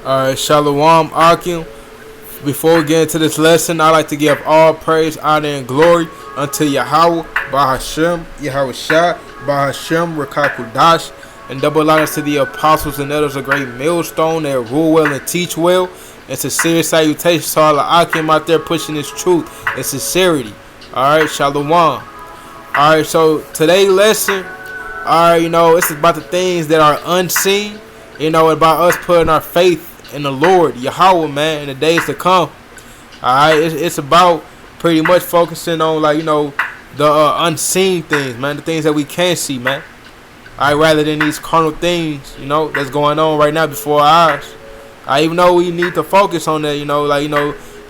Alright, Shalom Akim. Before we get into this lesson, I like to give all praise, honor, and glory unto Yahweh, Bahashem, Yahweh Shah, Bahashem, Rakakudash, and double honors to the apostles and elders of Great Millstone that rule well and teach well. And sincere salutations to all the Akim out there pushing this truth and sincerity. Alright, Shalom. Alright, so today's lesson, alright, it's about the things that are unseen, about us putting our faith in the Lord, Yahweh, man, in the days to come. Alright, it's about pretty much focusing on, the unseen things, man, the things that we can't see, man. Alright, rather than these carnal things, that's going on right now before our eyes. I even know we need to focus on that,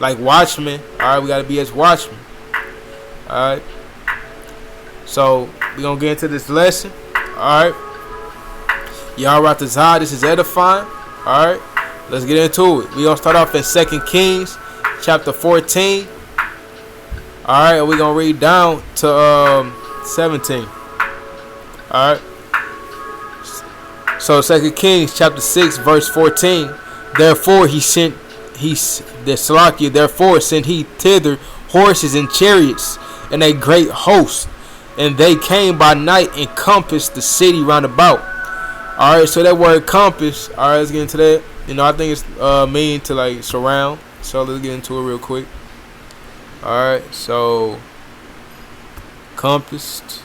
like watchmen. Alright, we gotta be as watchmen. Alright. So we're gonna get into this lesson. Alright. Y'all right to Zah, this is edifying. Alright. Let's get into it. We're going to start off in 2 Kings chapter 14. Alright, and we're going to read down to 17. Alright. So 2 Kings chapter 6 verse 14. Therefore sent he thither horses and chariots and a great host. And they came by night and compassed the city round about. Alright, so that word compass. Alright, let's get into that. I think it's mean to surround. So let's get into it real quick. Alright, so compassed.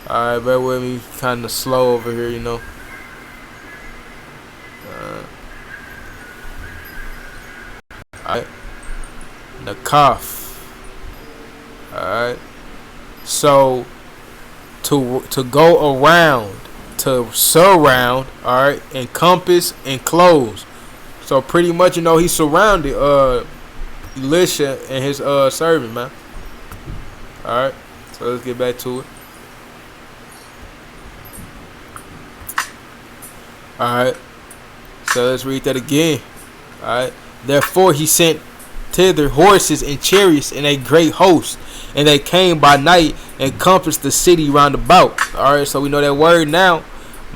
Alright, bear with me, kinda slow over here, Alright. The cough. Alright. So to go around, to surround, alright, encompass, enclose. So pretty much, he surrounded Elisha and his servant, man. Alright, so let's get back to it. Alright, so let's read that again. Alright, therefore he sent thither horses and chariots and a great host, and they came by night and compassed the city round about. Alright, so we know that word now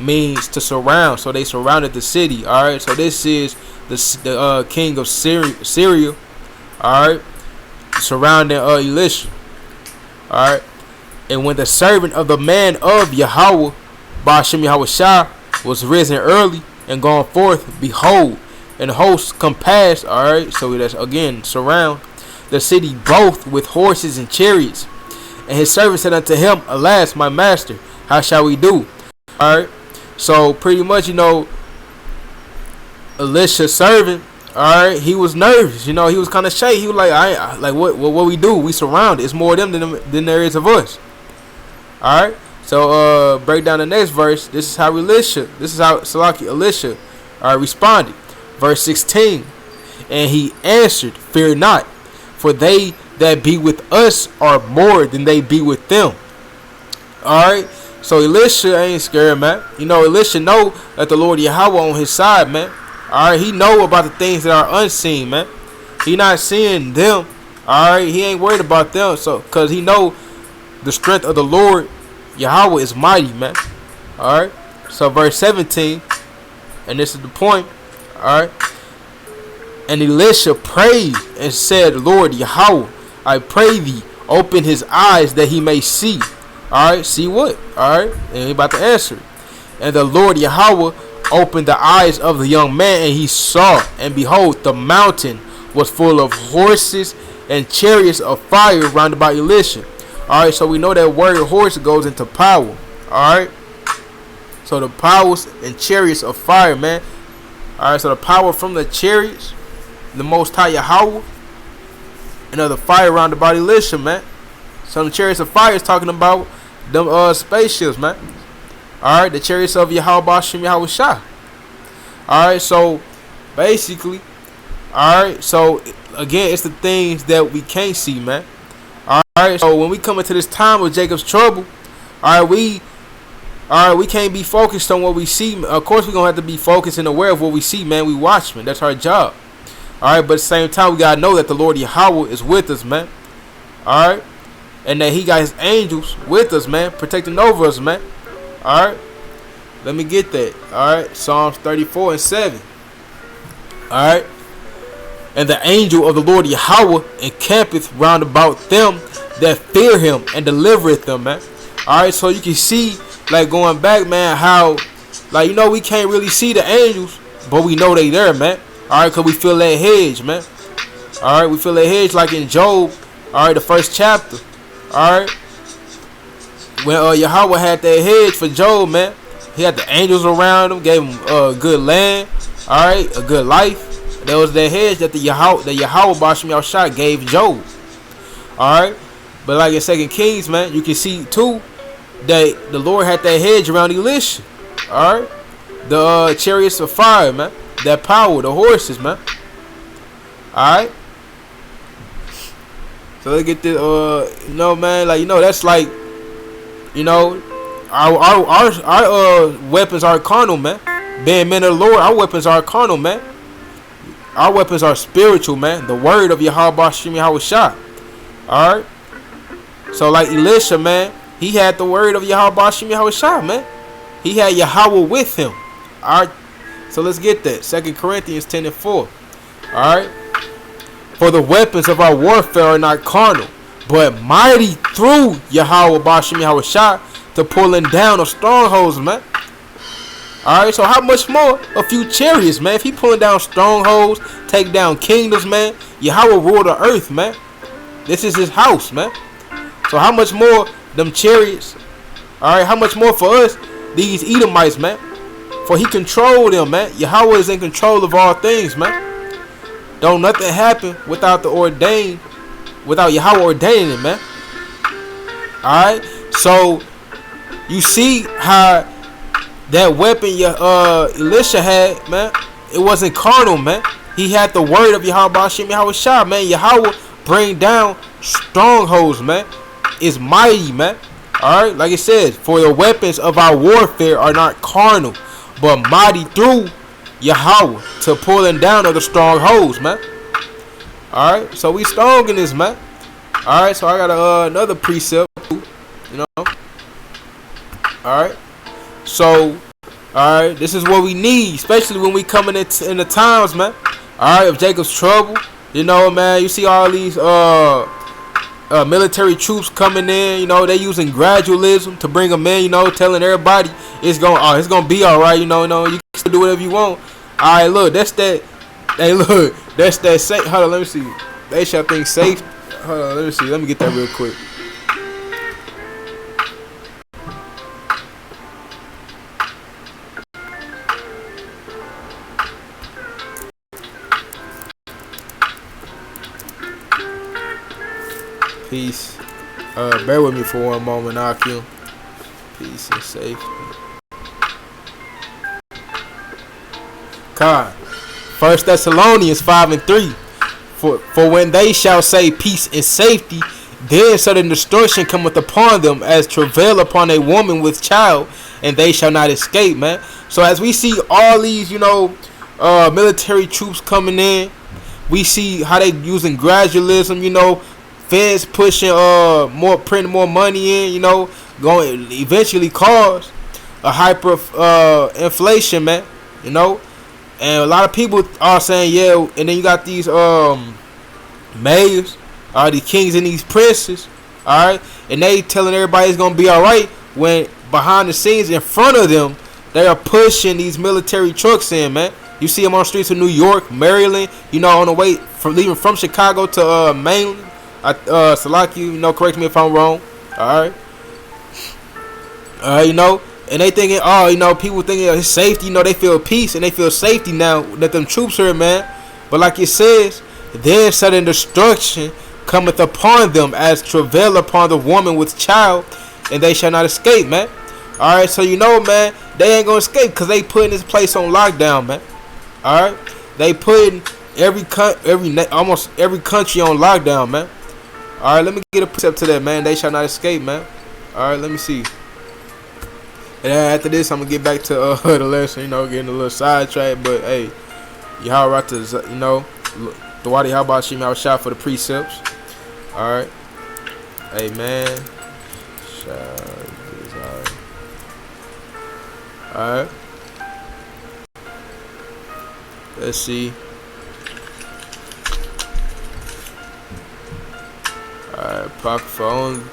means to surround. So they surrounded the city. Alright, so this is the king of Syria. Alright, surrounding Elisha. Alright, and when the servant of the man of Yahweh, Bahashem Yahweh Shah, was risen early and gone forth, behold, and hosts compassed, alright, so that's again surround the city both with horses and chariots. And his servant said unto him, alas, my master, how shall we do? Alright, so pretty much, Elisha's servant, alright, he was nervous, he was kind of shaky. He was like, what we do? We surrounded. It's more of them than there is of us. Alright, so break down the next verse. This is how Elisha responded. Verse 16, and he answered, fear not, for they that be with us are more than they be with them. Alright, so Elisha ain't scared, man. Elisha know that the Lord Yahweh on his side, man. Alright, he know about the things that are unseen, man. He not seeing them. Alright, he ain't worried about them, so because he know the strength of the Lord Yahweh is mighty, man. Alright, so verse 17, and this is the point. Alright, and Elisha prayed and said, Lord Yahweh, I pray thee, open his eyes that he may see. Alright, see what? Alright, and he about to answer. And the Lord Yahweh opened the eyes of the young man, and he saw, and behold, the mountain was full of horses and chariots of fire round about Elisha. Alright, so we know that word horse goes into power. Alright, so the powers and chariots of fire, man. Alright, so the power from the chariots, the Most High Yahweh, and the fire around about Elisha, man. So the chariots of fire is talking about them spaceships, man. Alright, the chariots of Yahweh Bashem Yahweh Shah. Alright, so basically, alright, so again, it's the things that we can't see, man. Alright, so when we come into this time of Jacob's trouble, alright, we can't be focused on what we see. Of course, we're going to have to be focused and aware of what we see, man. We watchmen. That's our job. Alright, but at the same time, we got to know that the Lord Yahweh is with us, man. Alright, and that he got his angels with us, man, protecting over us, man. Alright, Let me get that. Alright. Psalms 34:7. Alright. And the angel of the Lord Yahweh encampeth round about them that fear him and delivereth them, man. Alright, so you can see, like, going back, man, how, like, you know, we can't really see the angels, but we know they there, man. Alright, because we feel that hedge, man. Alright, we feel that hedge like in Job. Alright, the first chapter. Alright. When Yahweh had that hedge for Job, man. He had the angels around him, gave him good land. Alright, a good life. There was that hedge that the Yahweh Bashim Yahushua gave Job. Alright. But like in 2 Kings, man, you can see too that the Lord had that hedge around Elisha. Alright. The chariots of fire, man. That power, the horses, man. Alright. So let's get this you know, man, like, you know, that's like, you know, our weapons are carnal, man. Being men of the Lord, our weapons are carnal, man. Our weapons are spiritual, man. The word of Yahweh Bashim Yahushua. Alright. So like Elisha, man, he had the word of Yahweh Bashim Yahushua, man. He had Yahweh with him. Alright. So let's get that. 2 Corinthians 10:4. Alright. For the weapons of our warfare are not carnal, but mighty through Yahweh Bashim Yahushua to pulling down of strongholds, man. Alright, so how much more a few chariots, man? If he pulling down strongholds, take down kingdoms, man. Yahweh rule the earth, man. This is his house, man. So how much more them chariots? Alright, how much more for us, these Edomites, man? For he controlled them, man. Yahweh is in control of all things, man. Don't nothing happen without without Yahweh ordaining it, man. Alright, so you see how that weapon Elisha had, man, it wasn't carnal, man. He had the word of Yahweh Bashim Yahushua, man. Yahweh bring down strongholds, man. It's mighty, man. Alright, like it says, for the weapons of our warfare are not carnal, but mighty through Yahweh to pulling down of the strongholds, man. Alright, so we strong in this, man. Alright, so I got another precept, you know. Alright. So, alright, this is what we need, especially when we coming in the times, man. Alright, of Jacob's trouble, you know, man. You see all these military troops coming in, you know, they using gradualism to bring them in, you know, telling everybody it's gonna be alright, you know, you can do whatever you want. Alright, look, that's that. Hey, look, that's that. Hold on, let me see. They shall think safe. Hold on, let me see. Let me get that real quick. Peace. Bear with me for one moment, Akim. Peace and safety. God. 1 Thessalonians 5:3. For when they shall say peace and safety, then sudden destruction cometh upon them as travail upon a woman with child, and they shall not escape, man. So as we see all these, you know, military troops coming in, we see how they using gradualism, you know, feds pushing printing more money in, you know, going eventually cause a hyper inflation, man, you know. And a lot of people are saying, yeah, and then you got these mayors, the kings and these princes, alright, and they telling everybody it's gonna be alright, when behind the scenes in front of them they are pushing these military trucks in, man. You see them on the streets of New York, Maryland, you know, on the way from leaving from Chicago to mainland. Salaki, you know, correct me if I'm wrong. Alright. You know, and they thinking, oh, you know, people thinking it's safety, you know, they feel peace and they feel safety now that them troops are, man. But like it says, then sudden destruction cometh upon them as travail upon the woman with child, and they shall not escape, man. Alright, so you know, man, they ain't gonna escape because they putting this place on lockdown, man. Alright, they putting almost every country on lockdown, man. Alright, let me get a precept to that, man. They shall not escape, man. Alright, let me see. And then after this, I'm going to get back to the lesson, you know, getting a little sidetracked. But, hey, y'all right to, you know, the Wadi Haba Shim Yahushua for the precepts. Alright. Hey, man. Alright. Let's see. Alright, pocket phone.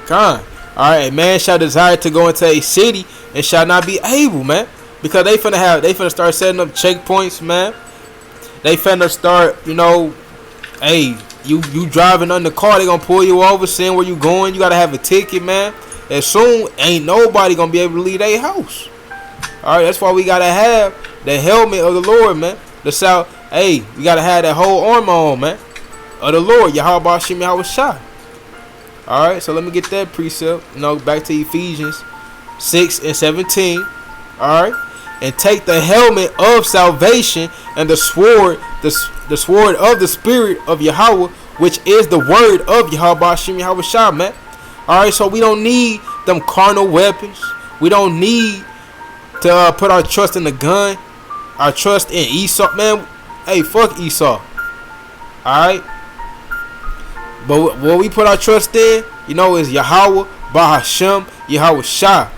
Con. Alright, man shall desire to go into a city and shall not be able, man. Because they finna start setting up checkpoints, man. They finna start, you know, hey, you driving on the car, they gonna pull you over, seeing where you going. You gotta have a ticket, man. And soon ain't nobody gonna be able to leave their house. Alright, that's why we gotta have the helmet of the Lord, man. The south, hey, we gotta have that whole armor on, man. Of the Lord, Yahweh Bashim Yahweh Shah. Alright, so let me get that precept. You know, back to Ephesians 6:17. Alright. And take the helmet of salvation and the sword, the sword of the Spirit of Yahweh, which is the word of Yahweh Bashim Yahweh Shah, man. Alright, so we don't need them carnal weapons. We don't need to put our trust in the gun, our trust in Esau, man. Hey, fuck Esau. Alright. But what we put our trust in, you know, is Yahweh Bahashem Yahweh Shah.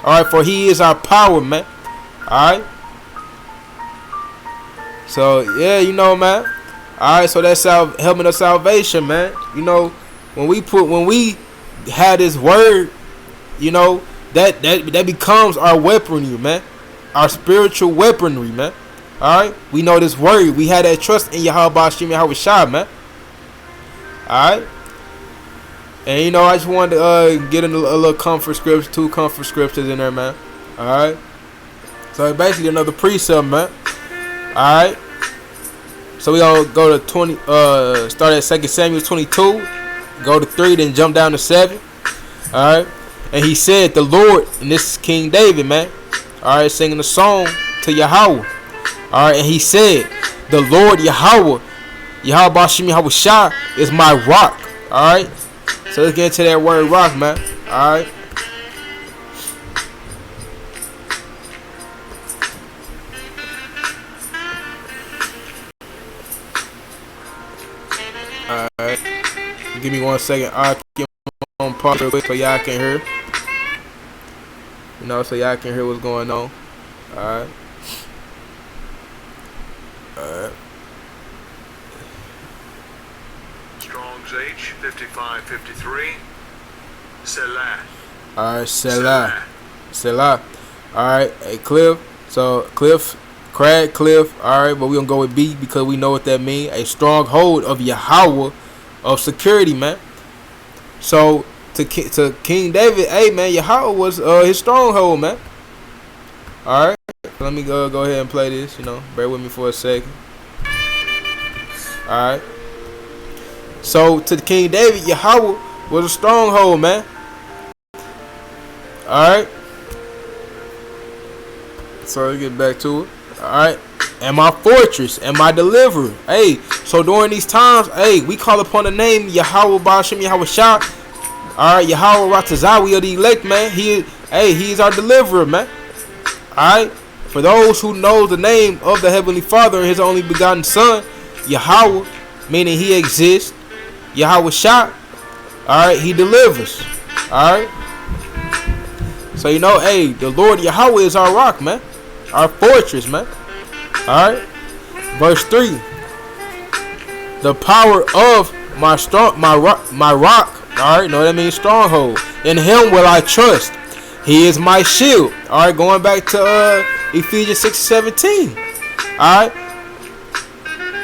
Alright, for he is our power, man. Alright. So yeah, you know, man. Alright, so that's helmet of salvation, man. You know, when we had this word, you know, that becomes our weaponry, man. Our spiritual weaponry, man. Alright. We know this word. We had that trust in Yahweh Bashim Yahweh Shah, man. Alright. And you know, I just wanted to get in a little comfort scripture, 2 comfort scriptures in there, man. Alright. So basically another precept, man. Alright. So we gonna go to 20, start at 2 Samuel 22, go to 3, then jump down to 7. Alright. And he said, the Lord, and this is King David, man. Alright, singing a song to Yahweh. Alright, and he said, the Lord Yahweh, Yahweh Bashim Yahweh Shah, is my rock. Alright. So let's get into that word rock, man. Alright. Alright. Give me 1 second. I'll keep on pause real quick so y'all can hear. You know, so y'all can hear what's going on. Alright. Alright. Strong's H 5553. Selah. Alright, Selah. Selah. Alright, hey Cliff. So Cliff, Craig, Cliff. Alright, but we gonna go with B because we know what that means. A stronghold of Yahweh of security, man. So to King David, hey man, Yahweh was his stronghold, man. Alright. Let me go ahead and play this, you know. Bear with me for a second. Alright. So to King David, Yahweh was a stronghold, man. Alright. So let's get back to it. Alright. And my fortress and my deliverer. Hey, so during these times, hey, we call upon the name Yahweh Bashim Yahweh Shah. Alright, Yahweh Ratazawi of the elect, man. He is our deliverer, man. Alright. For those who know the name of the Heavenly Father and his only begotten Son, Yahweh, meaning he exists. Yahweh Shah. Alright, he delivers. Alright. So you know, hey, the Lord Yahweh is our rock, man. Our fortress, man. Alright. Verse 3. The power of my rock. Alright, know that means stronghold. In him will I trust. He is my shield. Alright, going back to Ephesians 6:17. Alright.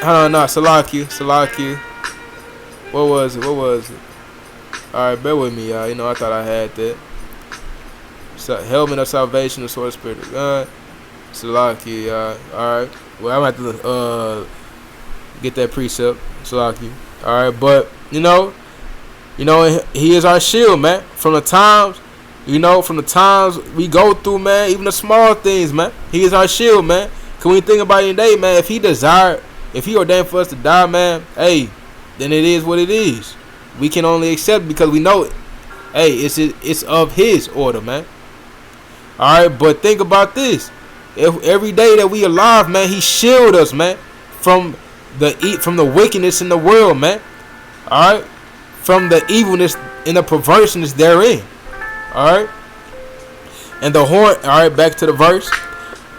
Hold on, no, Salakia. What was it? Alright, bear with me, y'all. You know, I thought I had that. So, helmet of salvation, the sword of spirit of God. Salakia, y'all. Alright. Well, I'm going to have to get that precept. Salakia. Alright, but, you know, he is our shield, man. From the times we go through, man, even the small things, man. He is our shield, man. Can we think about it today, man? If he ordained for us to die, man, hey, then it is what it is. We can only accept it because we know it. Hey, it's of his order, man. Alright, but think about this. If every day that we alive, man, he shield us, man, from the wickedness in the world, man. Alright. from the evilness and the perverseness therein. Alright. And the horn, alright, back to the verse.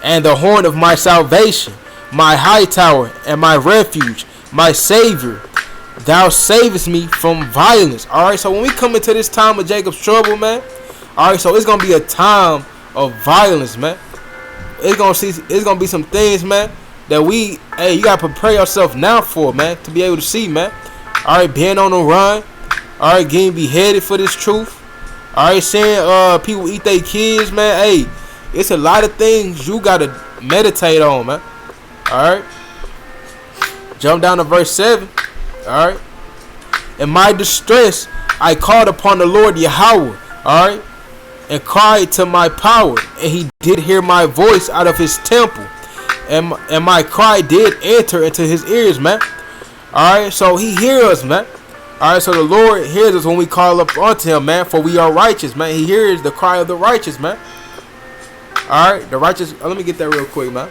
And the horn of my salvation, my high tower and my refuge, my savior, thou savest me from violence. Alright, so when we come into this time of Jacob's trouble, man, alright, so it's gonna be a time of violence, man. It's gonna be some things, man, that you gotta prepare yourself now for, man, to be able to see, man. Alright, being on the run, alright, getting beheaded for this truth. Alright, saying people eat their kids, man. Hey, it's a lot of things you gotta meditate on, man. Alright. Jump down to verse 7. Alright. In my distress, I called upon the Lord Yahweh. Alright. And cried to my power. And he did hear my voice out of his temple. And my cry did enter into his ears, man. Alright. So he hears us, man. Alright. So the Lord hears us when we call up unto him, man. For we are righteous, man. He hears the cry of the righteous, man. Alright. The righteous. Let me get that real quick, man.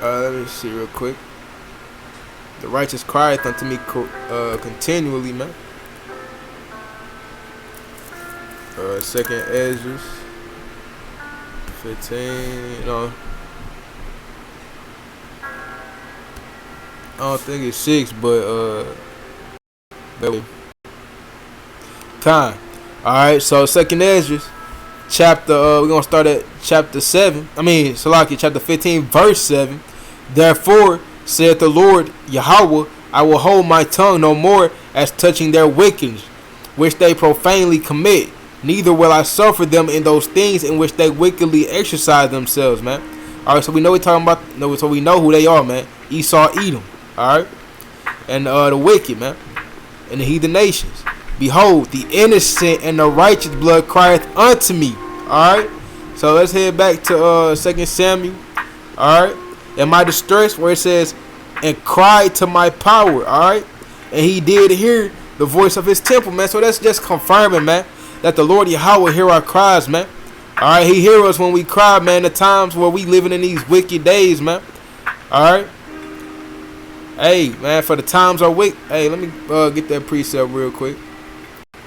Let me see real quick. The righteous crieth unto me continually, man. Second Ezra 15. No, I don't think it's 6, but time. Alright, so second Ezra chapter, we're gonna start at chapter 7. Salaki, chapter 15, verse 7. Therefore, saith the Lord Yahweh, I will hold my tongue no more as touching their wickedness, which they profanely commit. Neither will I suffer them in those things in which they wickedly exercise themselves, man. Alright, so we know we're talking about, so we know who they are, man. Esau, Edom, alright? And the wicked, man. And the heathen nations. Behold, the innocent and the righteous blood crieth unto me. Alright? So let's head back to 2 Samuel. Alright? In my distress, where it says, and cried to my power. Alright? And he did hear the voice of his temple, man. So that's just confirming, man, that the Lord Yahweh hear our cries, man. Alright? He hear us when we cry, man. The times where we living in these wicked days, man. Alright? Hey, man, for the times are wicked. Hey, let me get that precept real quick.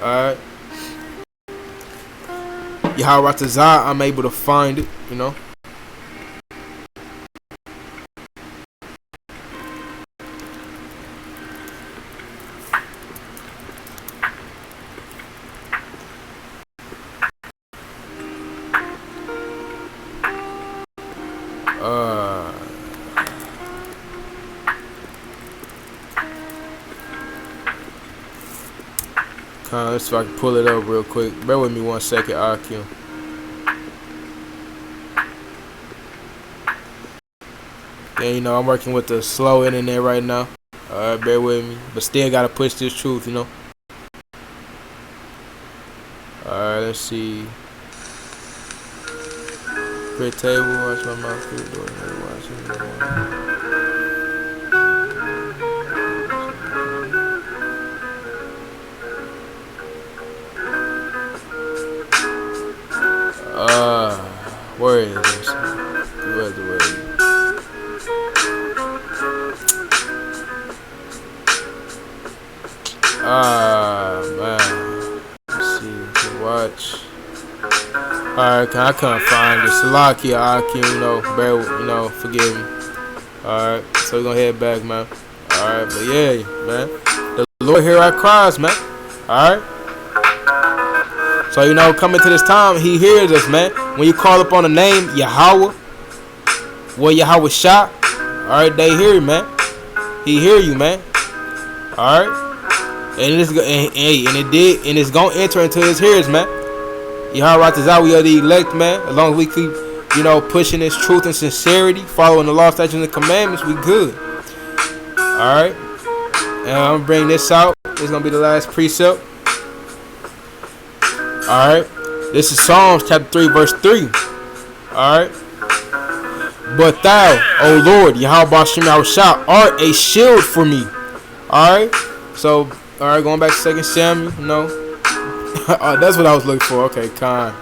Alright. Yahweh Ratazah, I'm able to find it, you know. Let's see if I can pull it up real quick. Bear with me 1 second, RQ. Yeah, you know, I'm working with the slow internet right now. Alright, bear with me. But still gotta push this truth, you know. Alright, let's see. Great table, watch my mouth through the door. Where is this? Where's the way? Man. Let's see. Watch. Alright, I couldn't find it. Salakia, Akim, you know, bear, you know, forgive me. Alright, so we're gonna head back, man. Alright, but yeah, man. The Lord hear our cries, man. Alright. So, you know, coming to this time, he hears us, man. When you call upon the name Yahweh, what Yahweh shot, alright, they hear you, man. He hear you, man. Alright. And it's gonna enter into his ears, man. Yahweh Ratazah, we are the elect, man. As long as we keep, you know, pushing this truth and sincerity, following the law, statutes, and the commandments, we good. Alright. And I'm gonna bring this out. This is gonna be the last precept. Alright, this is Psalms chapter 3, verse 3. Alright. But thou, O Lord, Yahweh Bashem Yahushua, art a shield for me. Alright. So, alright, going back to 2 Samuel, you know. That's what I was looking for. Okay, kind.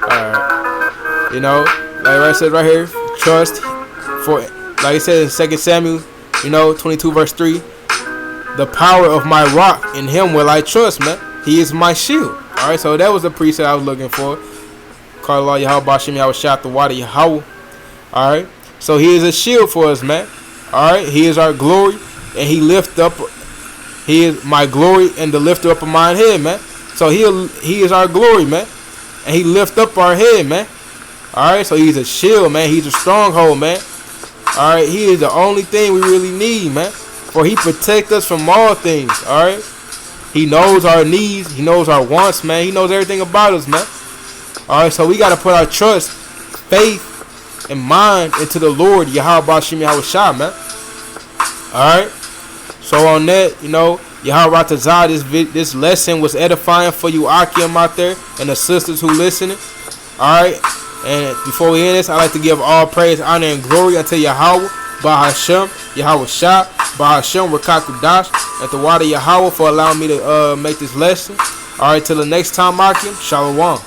Alright. You know, like I said right here, trust for, like I said in 2 Samuel, you know, 22 verse 3. the power of my rock. In him will I trust, man. He is my shield. Alright, so that was the precept I was looking for. Call Allah Yahweh Bashim Yahweh Shah the water Yahweh. Alright, so he is a shield for us, man. Alright, he is our glory, and he is my glory and the lifter up of mine head, man. So he is our glory, man, and he lift up our head, man. Alright, so he's a shield, man. He's a stronghold, man. Alright, he is the only thing we really need, man. For he protect us from all things, alright. He knows our needs. He knows our wants, man. He knows everything about us, man. Alright, so we got to put our trust, faith, and mind into the Lord, Yahweh Bashim Yahweh Shah, man. Alright. So on that, Yahweh Ratazah, this lesson was edifying for you Akim out there and the sisters who listening. Alright. And before we end this, I'd like to give all praise, honor, and glory unto Yahweh, Bahashem, Yahweh Shah, Bahashem, Rakakudash, and the water Yahweh for allowing me to make this lesson. Alright, till the next time, Akim, Shalom.